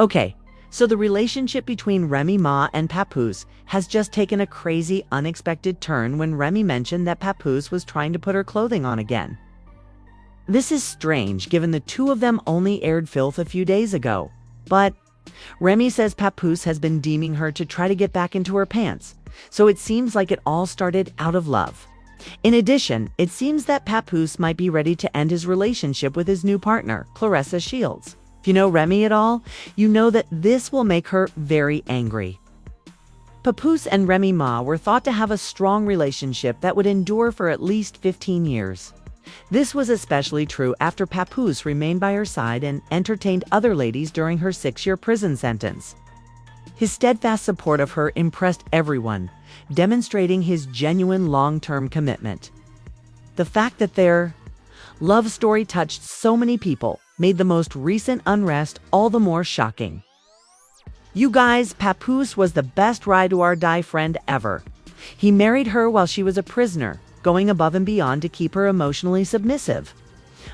Okay, so the relationship between Remy Ma and Papoose has just taken a crazy, unexpected turn when Remy mentioned that Papoose was trying to put her clothing on again. This is strange given the two of them only aired filth a few days ago, but Remy says Papoose has been deeming her to try to get back into her pants, so it seems like it all started out of love. In addition, it seems that Papoose might be ready to end his relationship with his new partner, Clarissa Shields. If you know Remy at all, you know that this will make her very angry. Papoose and Remy Ma were thought to have a strong relationship that would endure for at least 15 years. This was especially true after Papoose remained by her side and entertained other ladies during her 6-year prison sentence. His steadfast support of her impressed everyone, demonstrating his genuine long-term commitment. The fact that their love story touched so many people made the most recent unrest all the more shocking. You guys, Papoose was the best ride-or-die friend ever. He married her while she was a prisoner, going above and beyond to keep her emotionally submissive.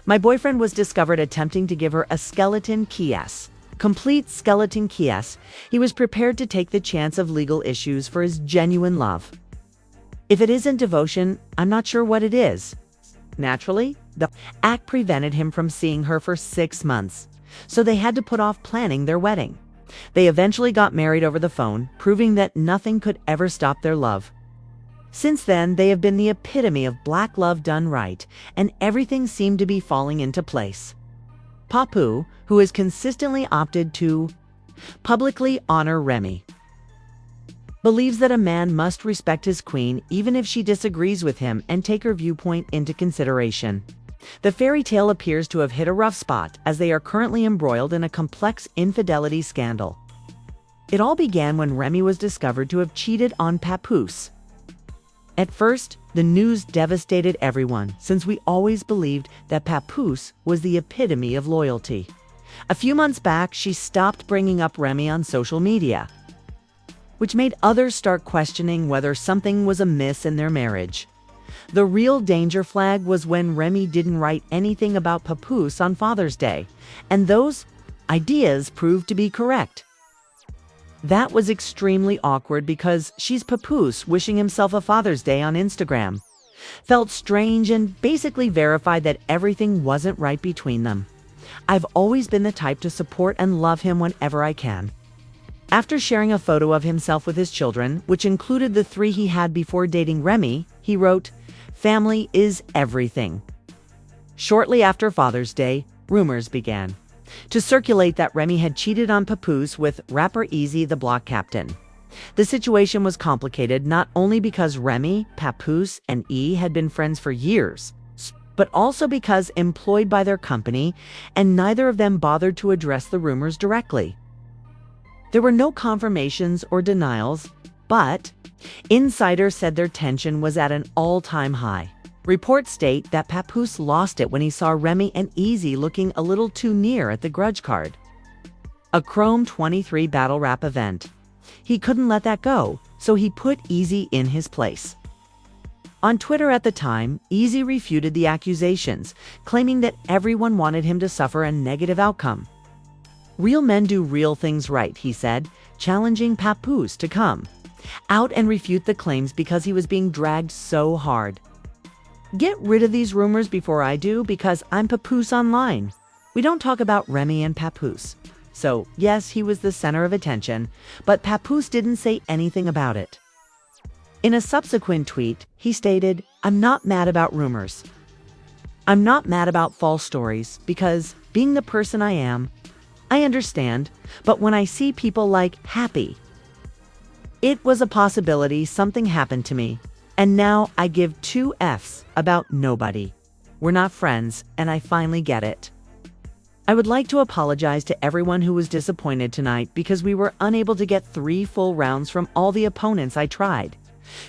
My boyfriend was discovered attempting to give her a skeleton kiss. Complete skeleton kiss. He was prepared to take the chance of legal issues for his genuine love. If it isn't devotion, I'm not sure what it is. Naturally, the act prevented him from seeing her for 6 months, so they had to put off planning their wedding. They eventually got married over the phone, proving that nothing could ever stop their love. Since then, they have been the epitome of black love done right, and everything seemed to be falling into place. Papoose, who has consistently opted to publicly honor Remy, believes that a man must respect his queen even if she disagrees with him and take her viewpoint into consideration. The fairy tale appears to have hit a rough spot as they are currently embroiled in a complex infidelity scandal. It all began when Remy was discovered to have cheated on Papoose. At first, the news devastated everyone since we always believed that Papoose was the epitome of loyalty. A few months back, she stopped bringing up Remy on social media, which made others start questioning whether something was amiss in their marriage. The real danger flag was when Remy didn't write anything about Papoose on Father's Day, and those ideas proved to be correct. That was extremely awkward because she's Papoose wishing himself a Father's Day on Instagram. Felt strange and basically verified that everything wasn't right between them. I've always been the type to support and love him whenever I can. After sharing a photo of himself with his children, which included the 3 he had before dating Remy, he wrote, "Family is everything." Shortly after Father's Day, rumors began to circulate that Remy had cheated on Papoose with rapper Easy the Block Captain. The situation was complicated not only because Remy, Papoose, and E had been friends for years, but also because employed by their company, and neither of them bothered to address the rumors directly. There were no confirmations or denials, but insiders said their tension was at an all-time high. Reports state that Papoose lost it when he saw Remy and Easy looking a little too near at the grudge card, a Chrome 23 battle rap event. He couldn't let that go, so he put Easy in his place. On Twitter at the time, Easy refuted the accusations, claiming that everyone wanted him to suffer a negative outcome. "Real men do real things right," he said, challenging Papoose to come out and refute the claims because he was being dragged so hard. "Get rid of these rumors before I do, because I'm Papoose online. We don't talk about Remy and Papoose." So, yes, he was the center of attention, but Papoose didn't say anything about it. In a subsequent tweet, he stated, "I'm not mad about rumors. I'm not mad about false stories, because, being the person I am, I understand, but when I see people like happy, it was a possibility something happened to me. And now I give 2 Fs about nobody. We're not friends, and I finally get it. I would like to apologize to everyone who was disappointed tonight because we were unable to get 3 full rounds from all the opponents I tried.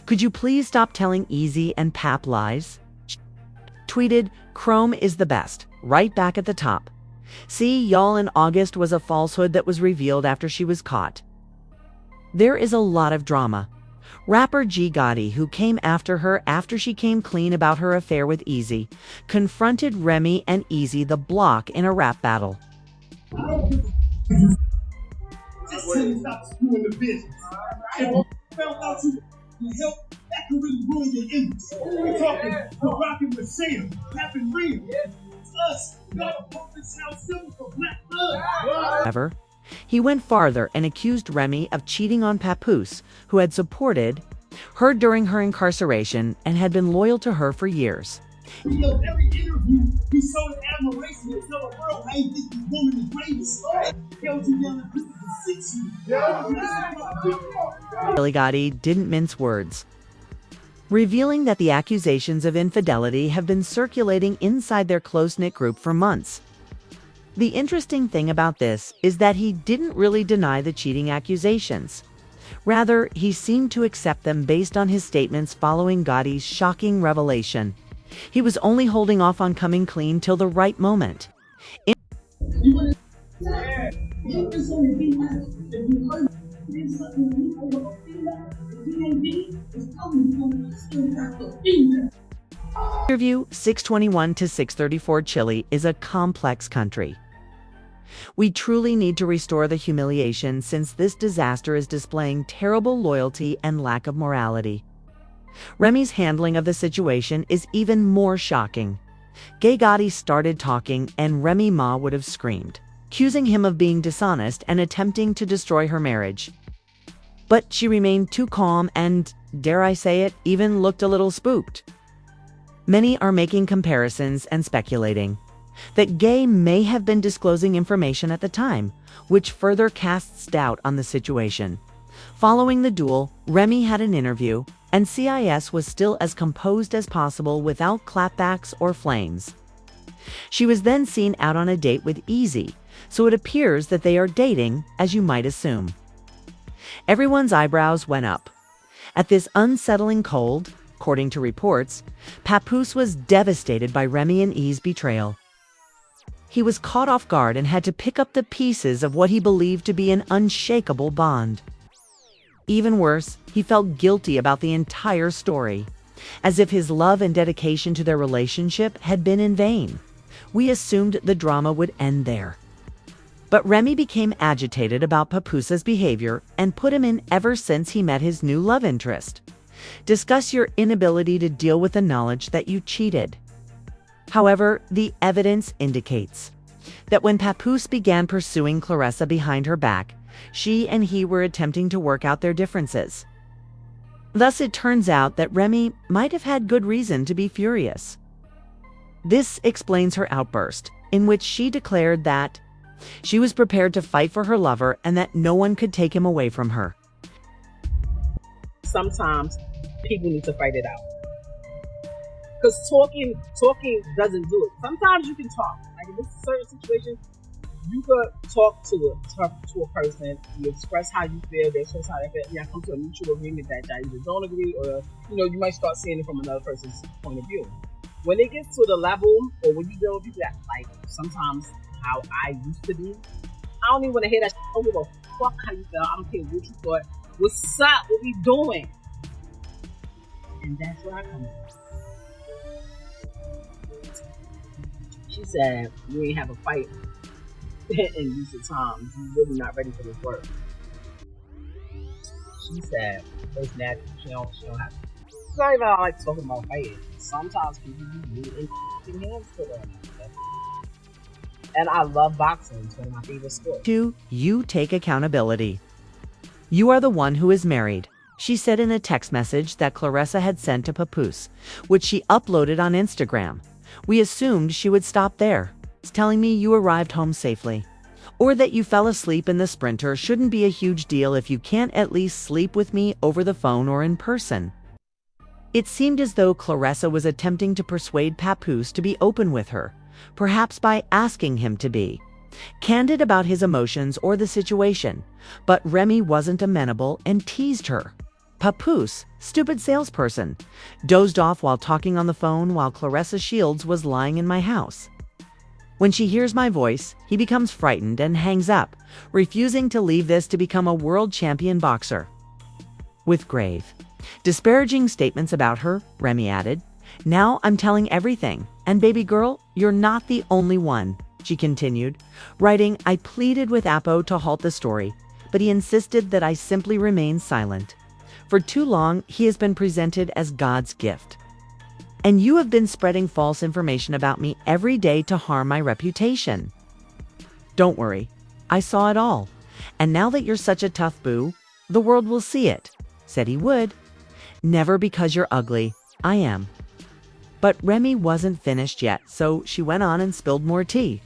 Could you please stop telling Easy and Pap lies?" Tweeted, "Chrome is the best," right back at the top. "See, y'all, in August was a falsehood that was revealed after she was caught." There is a lot of drama. Rapper Gotti, who came after her after she came clean about her affair with Easy, confronted Remy and Easy the Block in a rap battle. till you stop screwing the business. If you found out you help, that could really ruin your image. We're talking, we're rocking with Sam, rapping real. It's us. We got a purpose house symbol for black blood. However, he went farther and accused Remy of cheating on Papoose, who had supported her during her incarceration and had been loyal to her for years. You know, every interview, he showed admiration. He told the world, hey, this woman is greatest. Held you down and people to 6 you. Gotti didn't mince words, revealing that the accusations of infidelity have been circulating inside their close-knit group for months. The interesting thing about this is that he didn't really deny the cheating accusations. Rather, he seemed to accept them based on his statements following Gotti's shocking revelation. He was only holding off on coming clean till the right moment. Interview 621 to 634 Chile is a complex country. We truly need to restore the humiliation since this disaster is displaying terrible loyalty and lack of morality. Remy's handling of the situation is even more shocking. Gotti started talking and Remy Ma would have screamed, accusing him of being dishonest and attempting to destroy her marriage. But she remained too calm and, dare I say it, even looked a little spooked. Many are making comparisons and speculating that Gay may have been disclosing information at the time, which further casts doubt on the situation. Following the duel, Remy had an interview, and CIS was still as composed as possible without clapbacks or flames. She was then seen out on a date with Easy, so it appears that they are dating, as you might assume. Everyone's eyebrows went up. At this unsettling cold, according to reports, Papoose was devastated by Remy and E's betrayal. He was caught off guard and had to pick up the pieces of what he believed to be an unshakable bond. Even worse, he felt guilty about the entire story, as if his love and dedication to their relationship had been in vain. We assumed the drama would end there. But Remy became agitated about Papoose's behavior and put him in ever since he met his new love interest. Discuss your inability to deal with the knowledge that you cheated. However, the evidence indicates that when Papoose began pursuing Claressa behind her back, she and he were attempting to work out their differences. Thus, it turns out that Remy might have had good reason to be furious. This explains her outburst, in which she declared that she was prepared to fight for her lover and that no one could take him away from her. Sometimes people need to fight it out. Because talking doesn't do it. Sometimes you can talk. Like in this certain situation, you could talk to a person, you express how you feel, they express how they feel, yeah, come to a mutual agreement that you either don't agree or, you might start seeing it from another person's point of view. When it gets to the level, or when you deal with people that, like, sometimes how I used to be, I don't even want to hear that shit. I don't give a fuck how you feel. I don't care what you thought. What's up? What we doing? And that's where I come from. She said, "You ain't have a fight in recent times. You really not ready for this work." She said, "It's natural. She don't have to." It's not even I like talking about fighting. Sometimes people need hands to them. And I love boxing. It's one of my favorite sports. 2. You take accountability. You are the one who is married, she said in a text message that Claressa had sent to Papoose, which she uploaded on Instagram. We assumed she would stop there, telling me you arrived home safely. Or that you fell asleep in the Sprinter shouldn't be a huge deal if you can't at least sleep with me over the phone or in person. It seemed as though Claressa was attempting to persuade Papoose to be open with her, perhaps by asking him to be candid about his emotions or the situation, but Remy wasn't amenable and teased her. Papoose, stupid salesperson, dozed off while talking on the phone while Clarissa Shields was lying in my house. When she hears my voice, he becomes frightened and hangs up, refusing to leave this to become a world champion boxer. With grave, disparaging statements about her, Remy added, "Now I'm telling everything, and baby girl, you're not the only one," she continued, writing, "I pleaded with Apo to halt the story, but he insisted that I simply remain silent. For too long, he has been presented as God's gift. And you have been spreading false information about me every day to harm my reputation. Don't worry, I saw it all. And now that you're such a tough boo, the world will see it. Said he would. Never because you're ugly. I am. But Remy wasn't finished yet, so she went on and spilled more tea.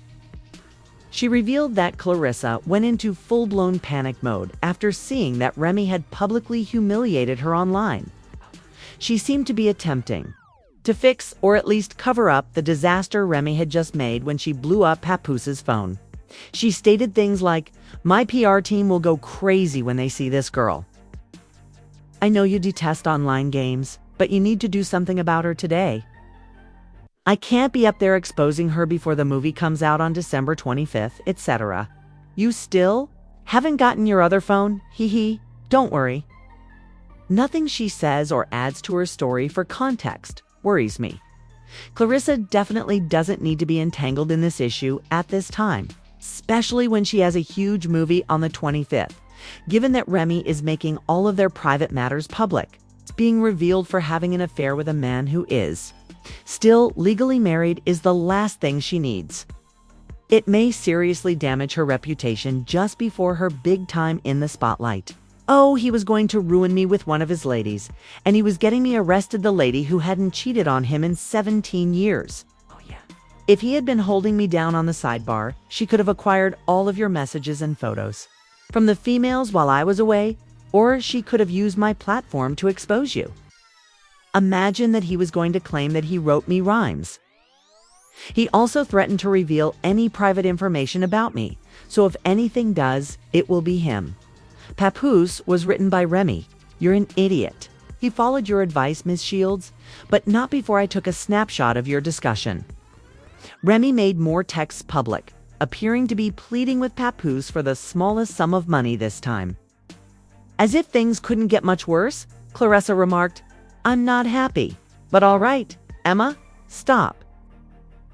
She revealed that Clarissa went into full-blown panic mode after seeing that Remy had publicly humiliated her online. She seemed to be attempting to fix or at least cover up the disaster Remy had just made when she blew up Papoose's phone. She stated things like, "My PR team will go crazy when they see this girl. I know you detest online games, but you need to do something about her today. I can't be up there exposing her before the movie comes out on December 25th, etc. You still haven't gotten your other phone? Hee hee. Don't worry." Nothing she says or adds to her story for context worries me. Clarissa definitely doesn't need to be entangled in this issue at this time, especially when she has a huge movie on the 25th, given that Remy is making all of their private matters public. It's being revealed for having an affair with a man who is still legally married is the last thing she needs. It may seriously damage her reputation just before her big time in the spotlight. Oh, he was going to ruin me with one of his ladies, and he was getting me arrested, the lady who hadn't cheated on him in 17 years. Oh yeah. If he had been holding me down on the sidebar, she could have acquired all of your messages and photos from the females while I was away, or she could have used my platform to expose you. Imagine that he was going to claim that he wrote me rhymes. He also threatened to reveal any private information about me, so if anything does, it will be him. Papoose was written by Remy. You're an idiot. He followed your advice, Ms. Shields, but not before I took a snapshot of your discussion. Remy made more texts public, appearing to be pleading with Papoose for the smallest sum of money this time. As if things couldn't get much worse, Claressa remarked, "I'm not happy, but all right, Emma, stop.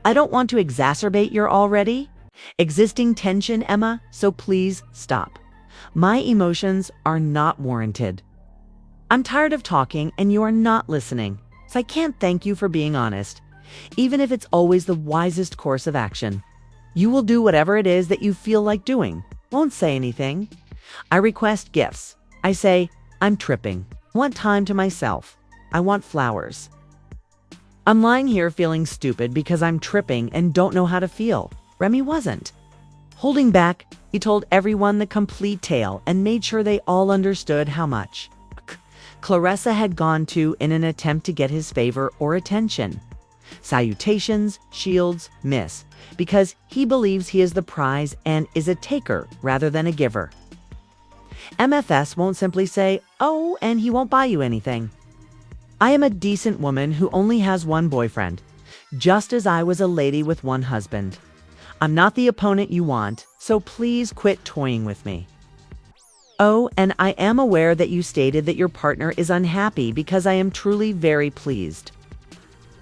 I don't want to exacerbate your already existing tension, Emma, so please stop. My emotions are not warranted. I'm tired of talking and you are not listening, so I can't thank you for being honest, even if it's always the wisest course of action. You will do whatever it is that you feel like doing. Won't say anything. I request gifts. I say, I'm tripping. Want time to myself. I want flowers. I'm lying here feeling stupid because I'm tripping and don't know how to feel." Remy wasn't holding back. He told everyone the complete tale and made sure they all understood how much Claressa had gone to in an attempt to get his favor or attention. Salutations, Shields, Miss, because he believes he is the prize and is a taker rather than a giver. MFS won't simply say, "Oh, and he won't buy you anything." I am a decent woman who only has one boyfriend, just as I was a lady with one husband. I'm not the opponent you want, so please quit toying with me. Oh, and I am aware that you stated that your partner is unhappy because I am truly very pleased.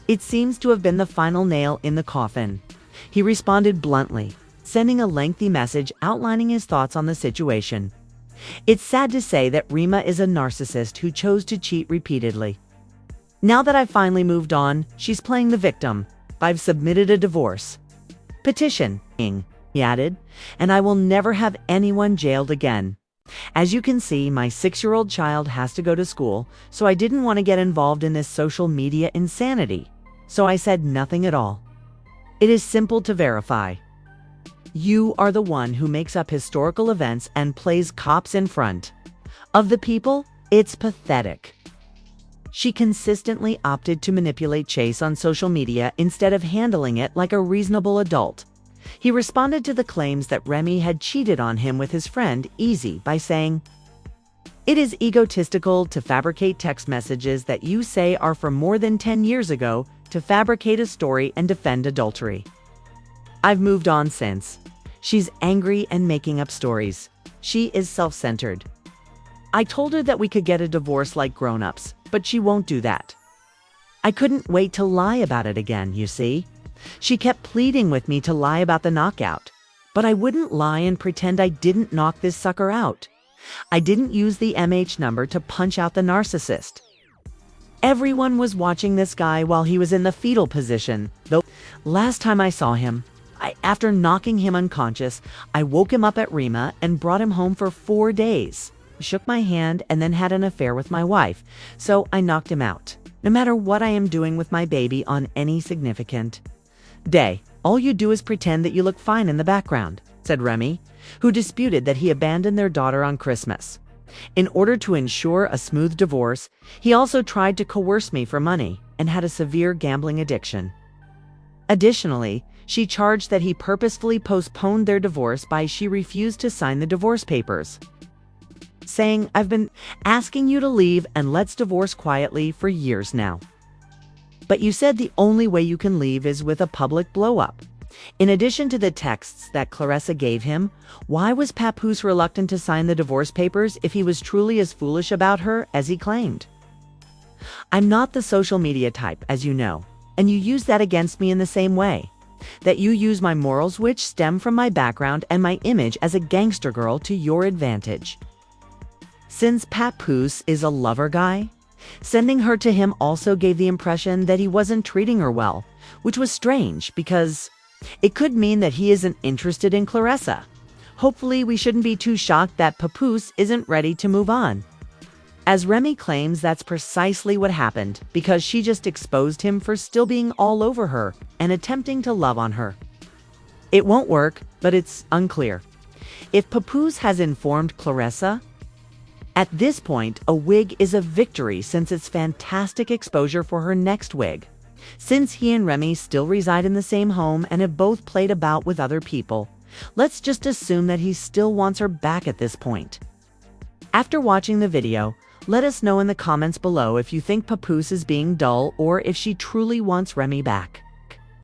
It seems to have been the final nail in the coffin. He responded bluntly, sending a lengthy message outlining his thoughts on the situation. It's sad to say that Remy is a narcissist who chose to cheat repeatedly. Now that I've finally moved on, she's playing the victim. I've submitted a divorce petition, he added, and I will never have anyone jailed again. As you can see, my 6-year-old child has to go to school, so I didn't want to get involved in this social media insanity. So I said nothing at all. It is simple to verify. You are the one who makes up historical events and plays cops in front of the people. It's pathetic. She consistently opted to manipulate Chase on social media instead of handling it like a reasonable adult. He responded to the claims that Remy had cheated on him with his friend Easy by saying, "It is egotistical to fabricate text messages that you say are from more than 10 years ago to fabricate a story and defend adultery. I've moved on since." She's angry and making up stories. She is self-centered. I told her that we could get a divorce like grown-ups, but she won't do that. I couldn't wait to lie about it again, you see. She kept pleading with me to lie about the knockout, but I wouldn't lie and pretend I didn't knock this sucker out. I didn't use the MH number to punch out the narcissist. Everyone was watching this guy while he was in the fetal position, though last time I saw him, after knocking him unconscious, I woke him up at Remy and brought him home for 4 days. Shook my hand and then had an affair with my wife, so I knocked him out. No matter what I am doing with my baby on any significant day, all you do is pretend that you look fine in the background, said Remy, who disputed that he abandoned their daughter on Christmas. In order to ensure a smooth divorce, he also tried to coerce me for money and had a severe gambling addiction. Additionally, she charged that he purposefully postponed their divorce by she refused to sign the divorce papers, saying, "I've been asking you to leave and let's divorce quietly for years now. But you said the only way you can leave is with a public blow-up." In addition to the texts that Claressa gave him, why was Papoose reluctant to sign the divorce papers if he was truly as foolish about her as he claimed? I'm not the social media type, as you know, and you use that against me in the same way that you use my morals, which stem from my background and my image as a gangster girl, to your advantage. Since Papoose is a lover guy, sending her to him also gave the impression that he wasn't treating her well, which was strange because it could mean that he isn't interested in Claressa. Hopefully, we shouldn't be too shocked that Papoose isn't ready to move on. As Remy claims, that's precisely what happened because she just exposed him for still being all over her and attempting to love on her. It won't work, but it's unclear if Papoose has informed Claressa. At this point, a wig is a victory since it's fantastic exposure for her next wig. Since he and Remy still reside in the same home and have both played about with other people, let's just assume that he still wants her back at this point. After watching the video, let us know in the comments below if you think Papoose is being dull or if she truly wants Remy back.